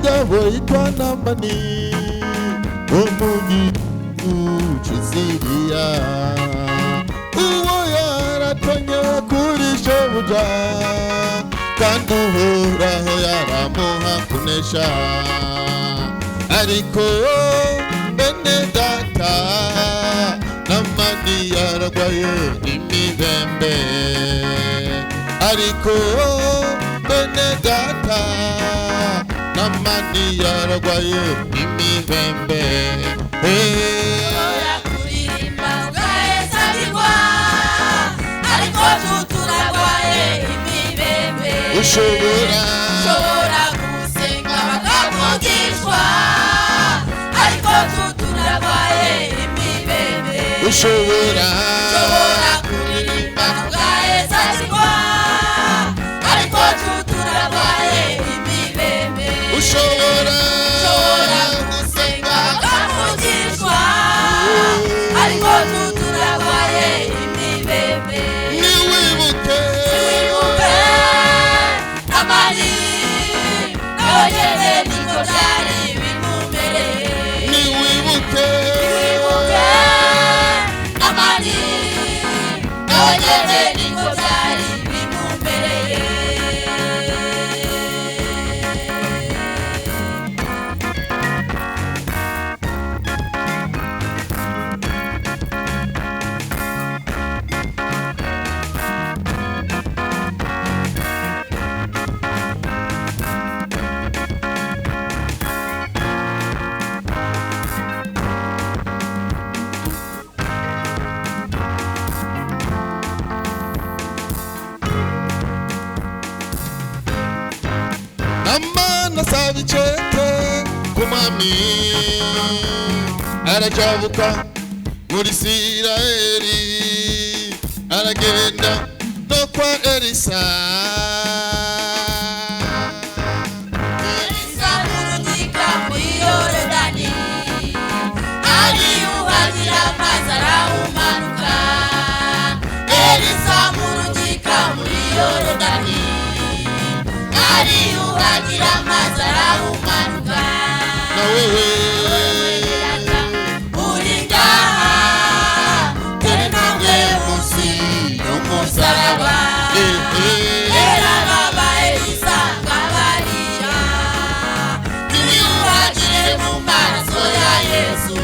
umugabo yitwa Namani umugihugu Siriya, uwo yaratonye kuri shebuja kandi Uhoraho yaramuha kunesha. Ariko bene data Namani yaragwaye imibembe, ariko bene data Namani yaragwaye imibembe. Kuririmba ugahezarirwa, ariko turagwaye imibembe. Ushobora gusenga bakavugishwa, ariko turagwaye imibembe. ushobora kuririmba ugahezarirwa, ariko turagwaye imibembe. ushobora gusenga bakavugishwa, ariko turagwaye imibembe. niwibuke Namani nogeze niko byari bimumereye. niwibuke Namani nogeze niko byari bimumereye. Namani asaba icete ku mwami, arajabuka muri Isirayeli, aragenda no kwa Elisa. Elisa murundika muri Yorodani, ariyuhagira amazi arawumanuka. Elisa murundika muri Yorodani, ariyuhagira amazi arawumanuka. Na wewe uri ngaha, dore nawe munsi y'umusaraba. Erababa Elisa ngabarira, niyuhagire mu maraso ya Yesu.